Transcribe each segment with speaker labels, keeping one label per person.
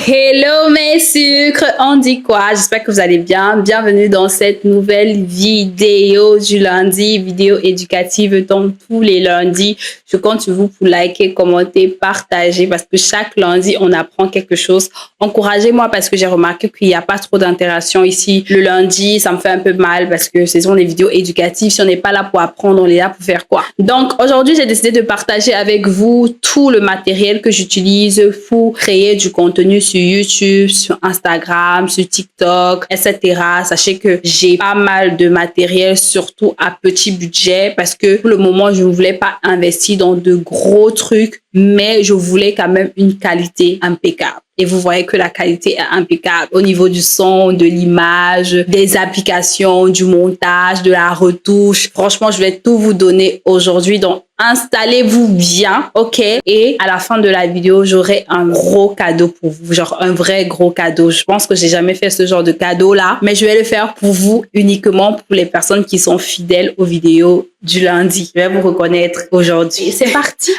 Speaker 1: Hello mes sucres, on dit quoi? J'espère que vous allez bien. Bienvenue dans cette nouvelle vidéo du lundi, vidéo éducative comme tous les lundis. Je compte sur vous pour liker, commenter, partager parce que chaque lundi, on apprend quelque chose. Encouragez-moi parce que j'ai remarqué qu'il n'y a pas trop d'interaction ici. Le lundi, ça me fait un peu mal parce que ce sont des vidéos éducatives. Si on n'est pas là pour apprendre, on est là pour faire quoi? Donc aujourd'hui, j'ai décidé de partager avec vous tout le matériel que j'utilise pour créer du contenu sur YouTube, sur Instagram, sur TikTok, etc. Sachez que j'ai pas mal de matériel, surtout à petit budget, parce que pour le moment, je ne voulais pas investir dans de gros trucs, mais je voulais quand même une qualité impeccable. Et vous voyez que la qualité est impeccable au niveau du son, de l'image, des applications, du montage, de la retouche. Franchement, je vais tout vous donner aujourd'hui. Donc, installez-vous bien, ok? Et à la fin de la vidéo, j'aurai un gros cadeau pour vous, genre un vrai gros cadeau. Je pense que j'ai jamais fait ce genre de cadeau-là, mais je vais le faire pour vous uniquement pour les personnes qui sont fidèles aux vidéos du lundi. Je vais vous reconnaître aujourd'hui. C'est parti!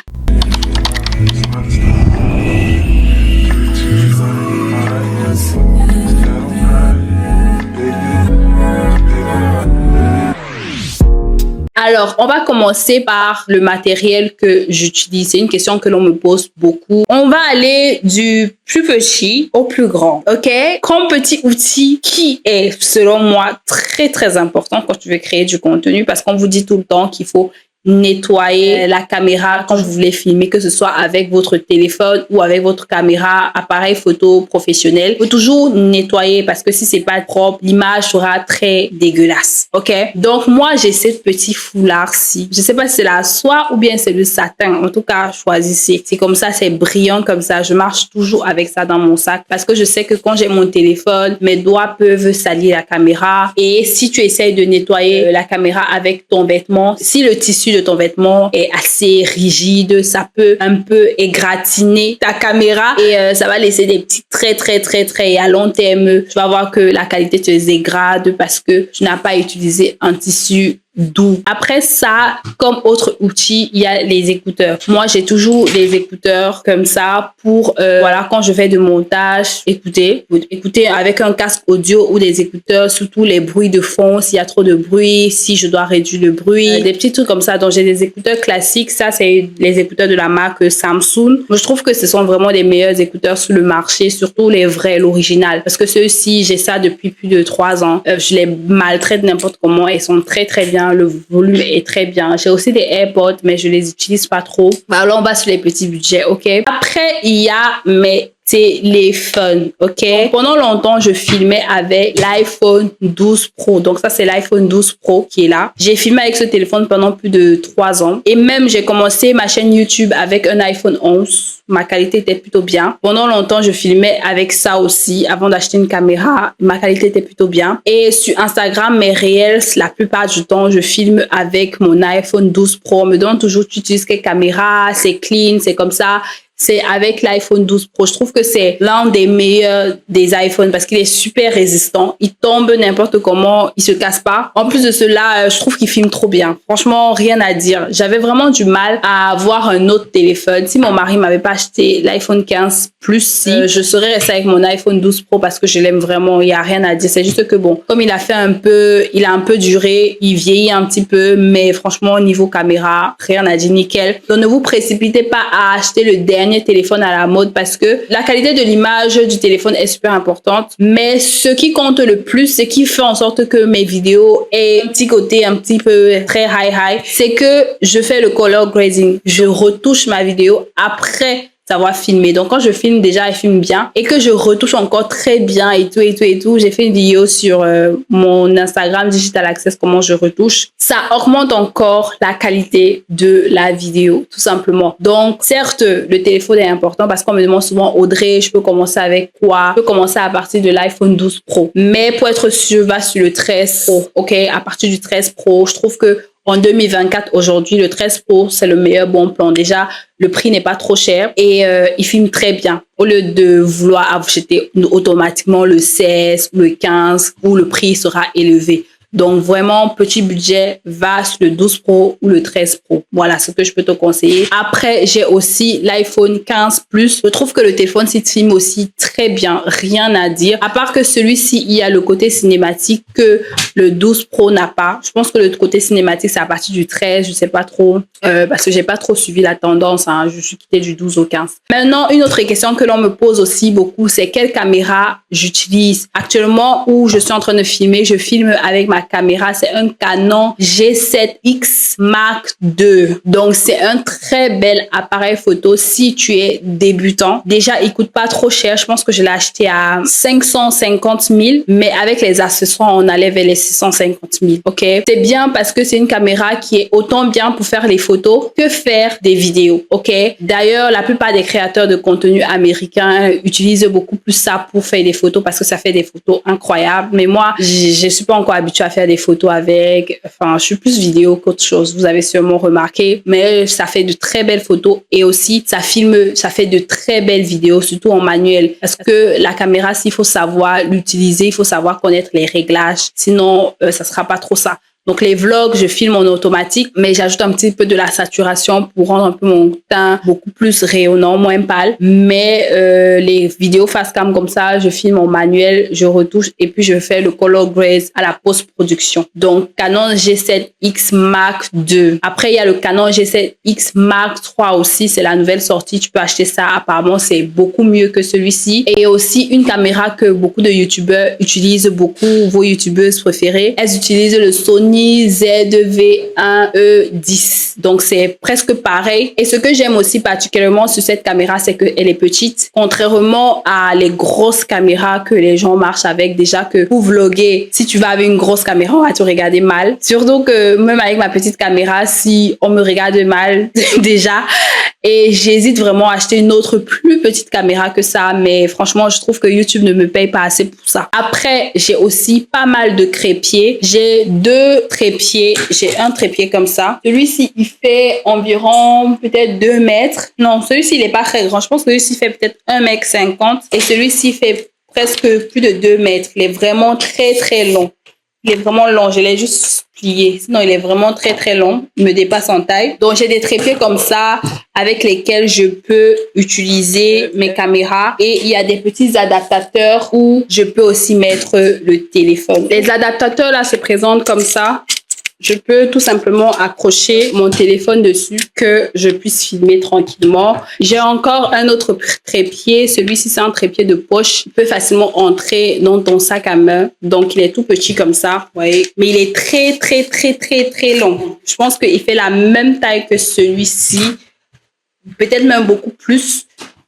Speaker 1: Alors, on va commencer par le matériel que j'utilise. C'est une question que l'on me pose beaucoup. On va aller du plus petit au plus grand, ok? Comme petit outil qui est, selon moi, très, très important quand tu veux créer du contenu parce qu'on vous dit tout le temps qu'il faut nettoyer la caméra quand vous voulez filmer, que ce soit avec votre téléphone ou avec votre caméra, appareil photo professionnel. Il faut toujours nettoyer parce que si c'est pas propre, l'image sera très dégueulasse. Ok? Donc, moi, j'ai ce petit foulard-ci. Je sais pas si c'est la soie ou bien c'est le satin. En tout cas, choisissez. C'est comme ça, c'est brillant comme ça. Je marche toujours avec ça dans mon sac parce que je sais que quand j'ai mon téléphone, mes doigts peuvent salir la caméra. Et si tu essayes de nettoyer la caméra avec ton vêtement, si le tissu de ton vêtement est assez rigide, ça peut un peu égratigner ta caméra et ça va laisser des petits traits très à long terme. Tu vas voir que la qualité se dégrade parce que tu n'as pas utilisé un tissu doux. Après ça, comme autre outil, il y a les écouteurs. Moi, j'ai toujours des écouteurs comme ça pour, voilà, quand je fais de montage, écouter avec un casque audio ou des écouteurs, surtout les bruits de fond, s'il y a trop de bruit, si je dois réduire le bruit, des petits trucs comme ça. Donc, j'ai des écouteurs classiques. Ça, c'est les écouteurs de la marque Samsung. Moi, je trouve que ce sont vraiment les meilleurs écouteurs sur le marché, surtout les vrais, l'original. Parce que ceux-ci, j'ai ça depuis plus de 3 ans. Je les maltraite n'importe comment. Ils sont très bien. Le volume est très bien. J'ai aussi des AirPods, mais je les utilise pas trop. Alors, on va sur les petits budgets, ok? Après, il y a mes téléphones, ok? Donc, pendant longtemps, je filmais avec l'iPhone 12 Pro. Donc, ça, c'est l'iPhone 12 Pro qui est là. J'ai filmé avec ce téléphone pendant plus de 3 ans. Et même, j'ai commencé ma chaîne YouTube avec un iPhone 11. Ma qualité était plutôt bien. Pendant longtemps, je filmais avec ça aussi avant d'acheter une caméra. Ma qualité était plutôt bien. Et sur Instagram, mes réels, la plupart du temps, je filme avec mon iPhone 12 Pro. On me demande toujours, tu utilises quelle caméra? C'est clean, c'est comme ça. C'est avec l'iPhone 12 Pro. Je trouve que c'est l'un des meilleurs des iPhones parce qu'il est super résistant. Il tombe n'importe comment, il se casse pas. En plus de cela, je trouve qu'il filme trop bien. Franchement, rien à dire. J'avais vraiment du mal à avoir un autre téléphone. Si mon mari m'avait pas acheté l'iPhone 15 Plus, je serais restée avec mon iPhone 12 Pro parce que je l'aime vraiment. Il y a rien à dire. C'est juste que bon, comme il a un peu duré, il vieillit un petit peu, mais franchement, au niveau caméra, rien à dire, nickel. Donc, ne vous précipitez pas à acheter le dernier téléphone à la mode parce que la qualité de l'image du téléphone est super importante, mais ce qui compte le plus, ce qui fait en sorte que mes vidéos aient un petit côté un petit peu très high, c'est que je fais le color grading. Je retouche ma vidéo après savoir filmer. Donc, quand je filme, déjà, je filme bien et que je retouche encore très bien et tout. J'ai fait une vidéo sur mon Instagram Digital Access, comment je retouche. Ça augmente encore la qualité de la vidéo, tout simplement. Donc, certes, le téléphone est important parce qu'on me demande souvent, Audrey, je peux commencer avec quoi? Je peux commencer à partir de l'iPhone 12 Pro. Mais pour être sûr, va sur le 13 Pro, ok? À partir du 13 Pro, je trouve que en 2024, aujourd'hui, le 13 Pro, c'est le meilleur bon plan. Déjà, le prix n'est pas trop cher et il filme très bien. Au lieu de vouloir acheter automatiquement le 16 ou le 15 où le prix sera élevé. Donc, vraiment, petit budget, va sur le 12 Pro ou le 13 Pro. Voilà ce que je peux te conseiller. Après, j'ai aussi l'iPhone 15 Plus. Je trouve que le téléphone s'il filme aussi très bien. Rien à dire. À part que celui-ci, il y a le côté cinématique que le 12 Pro n'a pas. Je pense que le côté cinématique, c'est à partir du 13. Je sais pas trop. Parce que j'ai pas trop suivi la tendance. Hein. Je suis quittée du 12 au 15. Maintenant, une autre question que l'on me pose aussi beaucoup, c'est quelle caméra j'utilise. Actuellement, où je suis en train de filmer, je filme avec ma caméra. C'est un Canon G7X Mark II. Donc, c'est un très bel appareil photo si tu es débutant. Déjà, il coûte pas trop cher. Je pense que je l'ai acheté à 550 000. Mais avec les accessoires, on allait vers les 650 000. OK? C'est bien parce que c'est une caméra qui est autant bien pour faire les photos que faire des vidéos. OK? D'ailleurs, la plupart des créateurs de contenu américains utilisent beaucoup plus ça pour faire des photos parce que ça fait des photos incroyables. Mais moi, je suis pas encore habituée à faire des photos avec. Enfin, je suis plus vidéo qu'autre chose. Vous avez sûrement remarqué. Mais ça fait de très belles photos et aussi ça filme, ça fait de très belles vidéos, surtout en manuel. Parce que la caméra, s'il faut savoir l'utiliser, il faut savoir connaître les réglages. Sinon, ça sera pas trop ça. Donc, les vlogs, je filme en automatique, mais j'ajoute un petit peu de la saturation pour rendre un peu mon teint beaucoup plus rayonnant, moins pâle. Mais les vidéos face cam comme ça, je filme en manuel, je retouche et puis je fais le color grade à la post-production. Donc, Canon G7X Mark II. Après, il y a le Canon G7X Mark III aussi. C'est la nouvelle sortie. Tu peux acheter ça. Apparemment, c'est beaucoup mieux que celui-ci. Et aussi une caméra que beaucoup de youtubeurs utilisent beaucoup, vos youtubeuses préférées. Elles utilisent le Sony ZV-1E10. Donc, c'est presque pareil. Et ce que j'aime aussi particulièrement sur cette caméra, c'est qu'elle est petite. Contrairement à les grosses caméras que les gens marchent avec, déjà que pour vlogger, si tu vas avec une grosse caméra, on va te regarder mal. Surtout que même avec ma petite caméra, si on me regarde mal déjà, et j'hésite vraiment à acheter une autre plus petite caméra que ça. Mais franchement, je trouve que YouTube ne me paye pas assez pour ça. Après, j'ai aussi pas mal de trépieds. J'ai deux trépieds. J'ai un trépied comme ça. Celui-ci, il fait environ peut-être 2 mètres. Non, celui-ci, il est pas très grand. Je pense que celui-ci fait peut-être 1,50 m. Et celui-ci fait presque plus de 2 mètres. Il est vraiment très, très long. Il est vraiment long. Je l'ai juste plié. Sinon, il est vraiment très, très long. Il me dépasse en taille. Donc, j'ai des trépieds comme ça avec lesquels je peux utiliser mes caméras. Et il y a des petits adaptateurs où je peux aussi mettre le téléphone. Les adaptateurs, là, se présentent comme ça. Je peux tout simplement accrocher mon téléphone dessus que je puisse filmer tranquillement. J'ai encore un autre trépied. Celui-ci, c'est un trépied de poche. Il peut facilement entrer dans ton sac à main. Donc, il est tout petit comme ça. Vous voyez. Mais il est très, très, très, très, très long. Je pense qu'il fait la même taille que celui-ci. Peut-être même beaucoup plus.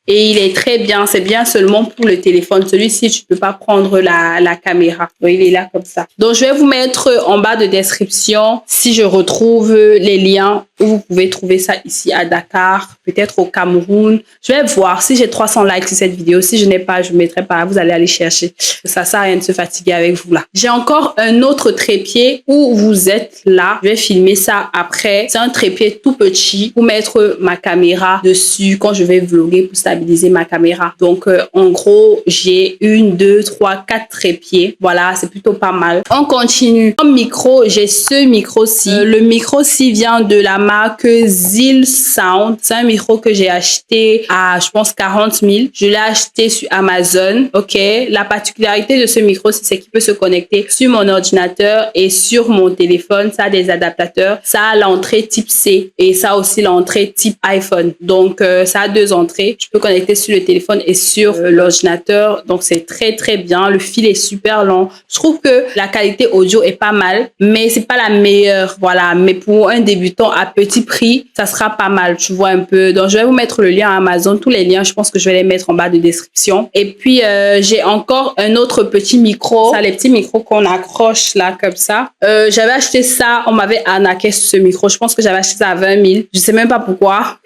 Speaker 1: Et il est très bien. C'est bien seulement pour le téléphone. Celui-ci, tu peux pas prendre la caméra. Donc, il est là comme ça. Donc, je vais vous mettre en bas de description si je retrouve les liens où vous pouvez trouver ça ici à Dakar, peut-être au Cameroun. Je vais voir si j'ai 300 likes sur cette vidéo. Si je n'ai pas, je ne mettrai pas. Vous allez aller chercher. Ça sert à rien de se fatiguer avec vous là. J'ai encore un autre trépied où vous êtes là. Je vais filmer ça après. C'est un trépied tout petit pour mettre ma caméra dessus quand je vais vlogger pour stabiliser ma caméra. Donc, en gros, j'ai 1, 2, 3, 4 trépieds. Voilà, c'est plutôt pas mal. On continue. Comme micro, j'ai ce micro-ci. Le micro-ci vient de la marque Zil Sound. C'est un micro que j'ai acheté à, je pense, 40 000. Je l'ai acheté sur Amazon. OK. La particularité de ce micro, c'est qu'il peut se connecter sur mon ordinateur et sur mon téléphone. Ça a des adaptateurs. Ça a l'entrée type C et ça a aussi l'entrée type iPhone. Donc, ça a 2 entrées. Je peux connecter sur le téléphone et sur l'ordinateur. Donc, c'est très, très bien. Le fil est super long. Je trouve que la qualité audio est pas mal, mais c'est pas la meilleure. Voilà. Mais pour un débutant à petit prix, ça sera pas mal. Tu vois un peu. Donc, je vais vous mettre le lien à Amazon. Tous les liens, je pense que je vais les mettre en bas de description. Et puis, j'ai encore un autre petit micro. Ça, les petits micros qu'on accroche là, comme ça. J'avais acheté ça. On m'avait arnaqué sur ce micro. Je pense que j'avais acheté ça à 20 000. Je sais même pas pourquoi.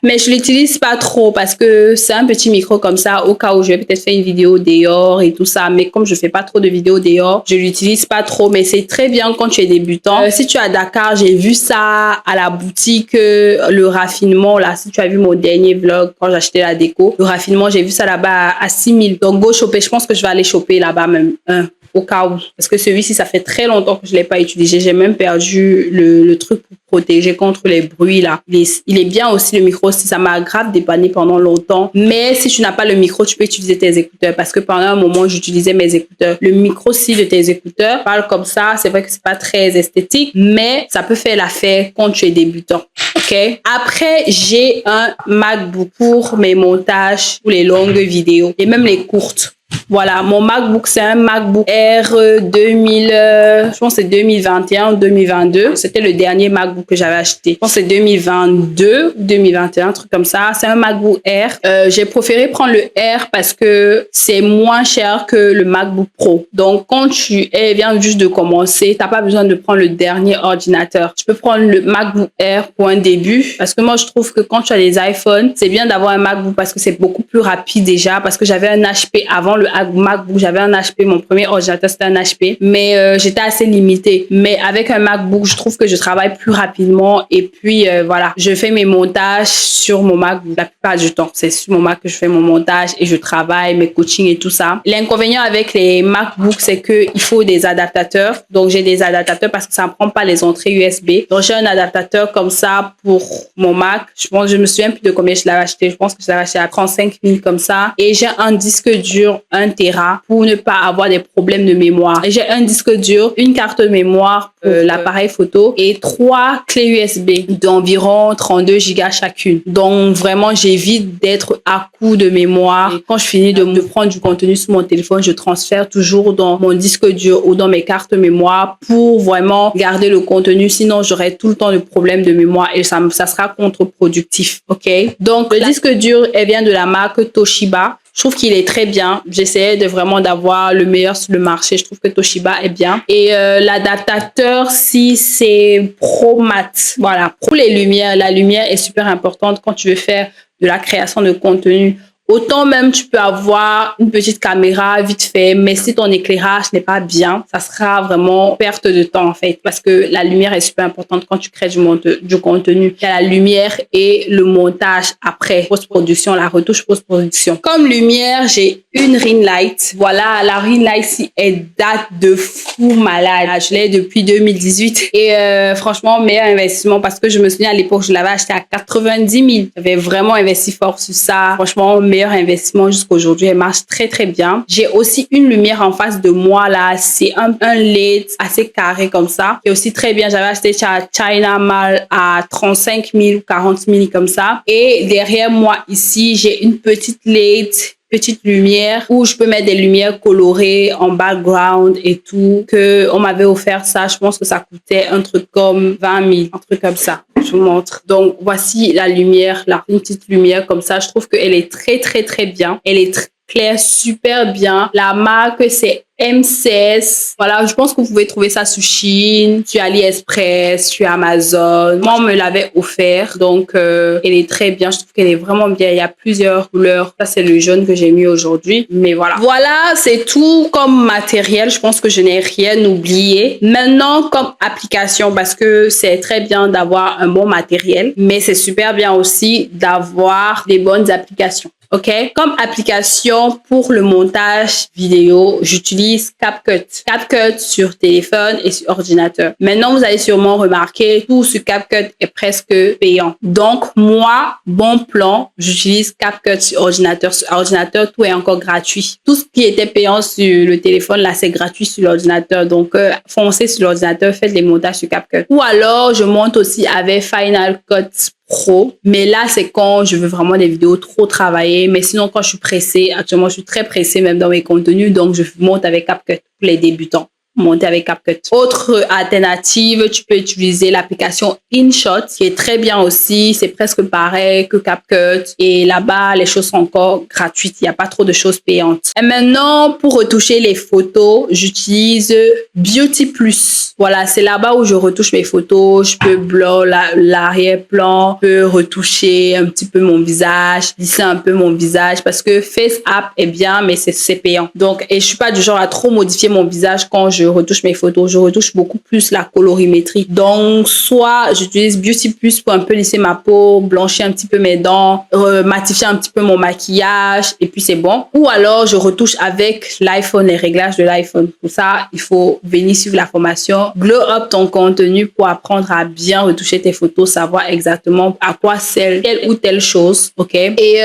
Speaker 1: Mais je l'utilise pas trop parce que c'est un petit micro comme ça au cas où je vais peut-être faire une vidéo dehors et tout ça. Mais comme je fais pas trop de vidéos dehors, je l'utilise pas trop. Mais c'est très bien quand tu es débutant. Si tu es à Dakar, j'ai vu ça à la boutique, le raffinement là. Si tu as vu mon dernier vlog quand j'achetais la déco, le raffinement, j'ai vu ça là-bas à 6 000. Donc go choper. Je pense que je vais aller choper là-bas même un. au cas où. Parce que celui-ci, ça fait très longtemps que je l'ai pas utilisé. J'ai même perdu le truc pour protéger contre les bruits là. Il est bien aussi le micro, si ça m'a grave dépanné pendant longtemps. Mais si tu n'as pas le micro, tu peux utiliser tes écouteurs parce que pendant un moment, j'utilisais mes écouteurs. Le micro si de tes écouteurs parle comme ça, c'est vrai que c'est pas très esthétique, mais ça peut faire l'affaire quand tu es débutant. OK? Après, j'ai un MacBook pour mes montages, pour les longues vidéos et même les courtes. Voilà, mon MacBook, c'est un MacBook Air 2000, je pense que c'est 2021 ou 2022. C'était le dernier MacBook que j'avais acheté. Je pense que c'est 2022 ou 2021, un truc comme ça. C'est un MacBook Air. J'ai préféré prendre le Air parce que c'est moins cher que le MacBook Pro. Donc, quand tu viens juste de commencer, t'as pas besoin de prendre le dernier ordinateur. Tu peux prendre le MacBook Air pour un début parce que moi, je trouve que quand tu as les iPhones, c'est bien d'avoir un MacBook parce que c'est beaucoup plus rapide déjà parce que j'avais un HP avant le MacBook, j'avais un HP, mon premier ordinateur c'était un HP, mais j'étais assez limitée. Mais avec un MacBook, je trouve que je travaille plus rapidement et puis voilà, je fais mes montages sur mon MacBook la plupart du temps. C'est sur mon Mac que je fais mon montage et je travaille, mes coachings et tout ça. L'inconvénient avec les MacBooks, c'est que il faut des adaptateurs. Donc j'ai des adaptateurs parce que ça ne prend pas les entrées USB. Donc j'ai un adaptateur comme ça pour mon Mac. Je me souviens plus de combien je l'avais acheté. Je pense que je l'avais acheté à 35 000 comme ça. Et j'ai un disque dur 1 Tera pour ne pas avoir des problèmes de mémoire. J'ai un disque dur, une carte de mémoire pour l'appareil photo et 3 clés USB d'environ 32 gigas chacune. Donc vraiment, j'évite d'être à court de mémoire. Et quand je finis de prendre du contenu sur mon téléphone, je transfère toujours dans mon disque dur ou dans mes cartes mémoire pour vraiment garder le contenu. Sinon, j'aurai tout le temps le problème de mémoire et ça sera contre-productif. OK? Donc, le disque dur, elle vient de la marque Toshiba. Je trouve qu'il est très bien. J'essayais de vraiment d'avoir le meilleur sur le marché. Je trouve que Toshiba est bien. Et l'adaptateur, si c'est Pro Mat. Voilà. Pour les lumières, la lumière est super importante quand tu veux faire de la création de contenu. Autant même tu peux avoir une petite caméra vite fait, mais si ton éclairage n'est pas bien, ça sera vraiment perte de temps en fait, parce que la lumière est super importante quand tu crées du contenu. Il y a la lumière et le montage après, post-production, la retouche post-production. Comme lumière, j'ai une ring light. Voilà, la ring light, elle date de fou malade. Je l'ai depuis 2018 et franchement, meilleur investissement parce que je me souviens à l'époque, je l'avais acheté à 90 000. J'avais vraiment investi fort sur ça. Franchement, meilleur investissement jusqu'à aujourd'hui. Elle marche très, très bien. J'ai aussi une lumière en face de moi là. C'est un LED assez carré comme ça. Et aussi très bien. J'avais acheté chez China Mall à 35 000 ou 40 000 comme ça. Et derrière moi ici, j'ai une petite LED, petite lumière où je peux mettre des lumières colorées en background et tout, que on m'avait offert ça. Je pense que ça coûtait un truc comme 20 000, un truc comme ça. Je vous montre. Donc, voici la lumière, là. Une petite lumière comme ça. Je trouve qu'elle est très, très, très bien. Elle est claire, super bien. La marque, c'est M16. Voilà, je pense que vous pouvez trouver ça sur Chine, sur AliExpress, sur Amazon. Moi, on me l'avait offert. Donc, elle est très bien. Je trouve qu'elle est vraiment bien. Il y a plusieurs couleurs. Ça, c'est le jaune que j'ai mis aujourd'hui. Mais voilà. Voilà, c'est tout comme matériel. Je pense que je n'ai rien oublié. Maintenant, comme application, parce que c'est très bien d'avoir un bon matériel, mais c'est super bien aussi d'avoir des bonnes applications. OK? Comme application pour le montage vidéo, j'utilise CapCut. CapCut sur téléphone et sur ordinateur. Maintenant, vous allez sûrement remarquer, tout sur CapCut est presque payant. Donc, moi, bon plan, j'utilise CapCut sur ordinateur. Sur ordinateur, tout est encore gratuit. Tout ce qui était payant sur le téléphone, là, c'est gratuit sur l'ordinateur. Donc, foncez sur l'ordinateur, faites les montages sur CapCut. Ou alors, je monte aussi avec Final Cut Pro, mais là c'est quand je veux vraiment des vidéos trop travaillées, mais sinon quand je suis pressée, actuellement je suis très pressée même dans mes contenus, donc je monte avec CapCut pour les débutants. Monter avec CapCut. Autre alternative, tu peux utiliser l'application InShot qui est très bien aussi. C'est presque pareil que CapCut. Et là-bas, les choses sont encore gratuites. Il n'y a pas trop de choses payantes. Et maintenant, pour retoucher les photos, j'utilise Beauty Plus. Voilà, c'est là-bas où je retouche mes photos. Je peux blur l'arrière-plan. Je peux retoucher un petit peu mon visage, lisser un peu mon visage parce que FaceApp est bien, mais c'est payant. Donc, et je suis pas du genre à trop modifier mon visage quand je je retouche mes photos, je retouche beaucoup plus la colorimétrie. Donc, soit j'utilise Beauty Plus pour un peu lisser ma peau, blanchir un petit peu mes dents, matifier un petit peu mon maquillage et puis c'est bon. Ou alors, je retouche avec l'iPhone, les réglages de l'iPhone. Pour ça, il faut venir suivre la formation Glow Up ton contenu pour apprendre à bien retoucher tes photos, savoir exactement à quoi sert telle ou telle chose, ok? Et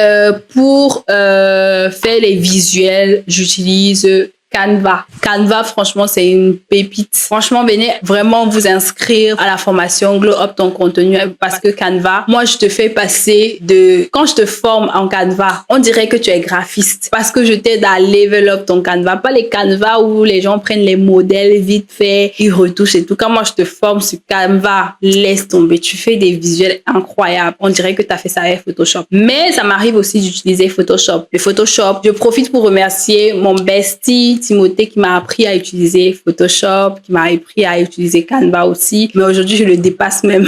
Speaker 1: pour faire les visuels, j'utilise Canva. Canva, franchement, c'est une pépite. Franchement, venez vraiment vous inscrire à la formation Glow Up ton contenu parce que Canva, moi, je te fais passer de... Quand je te forme en Canva, on dirait que tu es graphiste parce que je t'aide à level up ton Canva. Pas les Canva où les gens prennent les modèles vite fait, ils retouchent et tout. Quand moi, je te forme sur Canva, laisse tomber. Tu fais des visuels incroyables. On dirait que tu as fait ça avec Photoshop. Mais ça m'arrive aussi d'utiliser Photoshop. Le Photoshop, je profite pour remercier mon bestie Timothée qui m'a appris à utiliser Photoshop, qui m'a appris à utiliser Canva aussi. Mais aujourd'hui, je le dépasse même.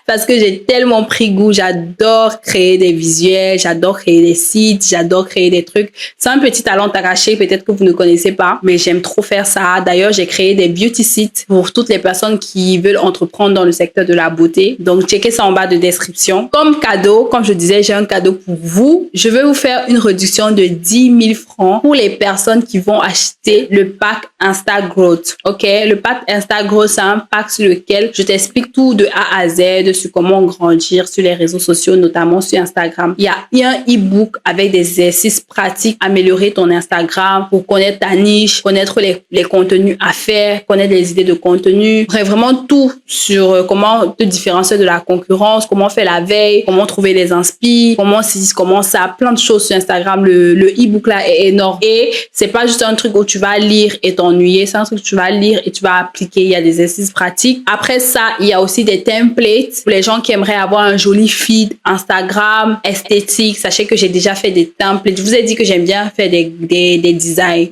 Speaker 1: Parce que j'ai tellement pris goût, j'adore créer des visuels, j'adore créer des sites, j'adore créer des trucs. C'est un petit talent arraché, peut-être que vous ne connaissez pas, mais j'aime trop faire ça. D'ailleurs, j'ai créé des beauty sites pour toutes les personnes qui veulent entreprendre dans le secteur de la beauté. Donc, checkez ça en bas de description. Comme cadeau, comme je disais, j'ai un cadeau pour vous. Je vais vous faire une réduction de 10 000 francs pour les personnes qui vont acheter le pack Instagrowth. Ok, le pack Instagrowth, c'est un pack sur lequel je t'explique tout de A à Z, sur comment grandir sur les réseaux sociaux, notamment sur Instagram. Il y a un e-book avec des exercices pratiques, améliorer ton Instagram pour connaître ta niche, connaître les contenus à faire, connaître les idées de contenu. Bref, vraiment tout sur comment te différencier de la concurrence, comment faire la veille, comment trouver les inspi, comment ça, plein de choses sur Instagram. Le e-book là est énorme et c'est pas juste un truc où tu vas lire et t'ennuyer, c'est un truc que tu vas lire et tu vas appliquer. Il y a des exercices pratiques. Après ça, il y a aussi des templates pour les gens qui aimeraient avoir un joli feed Instagram esthétique. Sachez que j'ai déjà fait des templates. Je vous ai dit que j'aime bien faire des designs.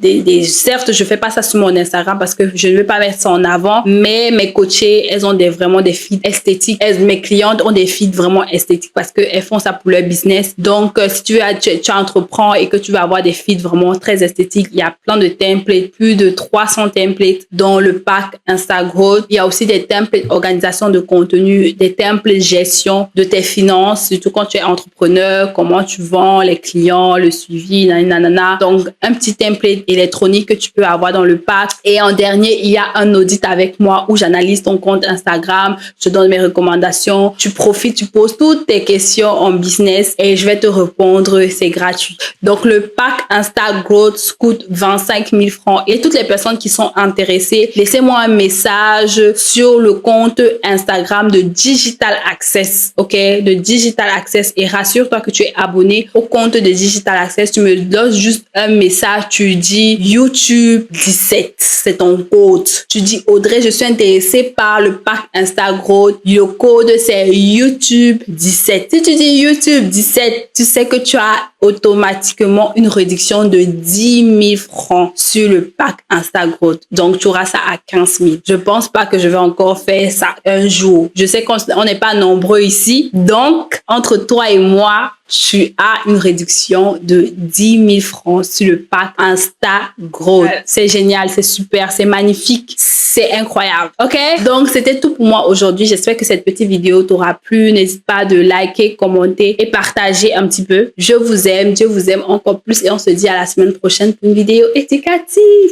Speaker 1: Certes, je fais pas ça sur mon Instagram parce que je ne veux pas mettre ça en avant, mais mes coachées, elles ont vraiment des feeds esthétiques. Mes clientes ont des feeds vraiment esthétiques parce qu'elles font ça pour leur business. Donc, si tu entreprends et que tu vas avoir des feeds vraiment très esthétiques, il y a plein de templates, plus de 300 templates dans le pack Instagrowth. Il y a aussi des templates organisation de contenu, des templates gestion de tes finances, surtout quand tu es entrepreneur, comment tu vends, les clients, le suivi, nanana. Donc, un petit template électronique que tu peux avoir dans le pack. Et en dernier, il y a un audit avec moi où j'analyse ton compte Instagram, je te donne mes recommandations, tu profites, tu poses toutes tes questions en business et je vais te répondre, c'est gratuit. Donc, le pack Instagrowth coûte 25 000 francs et toutes les personnes qui sont intéressées, laissez-moi un message sur le compte Instagram de Digital Access, ok, de Digital Access et rassure-toi que tu es abonné au compte de Digital Access. Tu me donnes juste un message, tu dis YouTube 17, c'est ton code. Tu dis Audrey, je suis intéressée par le pack Instagrowth. Le code c'est YouTube 17. Si tu dis YouTube 17, tu sais que tu as automatiquement une réduction de 10 000 francs sur le pack Instagrowth. Donc, tu auras ça à 15 000. Je pense pas que je vais encore faire ça un jour. Je sais qu'on n'est pas nombreux ici. Donc, entre toi et moi, tu as une réduction de 10 000 francs sur le pack Instagrowth. C'est génial, c'est super, c'est magnifique, c'est incroyable. Ok? Donc, c'était tout pour moi aujourd'hui. J'espère que cette petite vidéo t'aura plu. N'hésite pas de liker, commenter et partager un petit peu. Je vous aime, Dieu vous aime encore plus et on se dit à la semaine prochaine pour une vidéo éducative.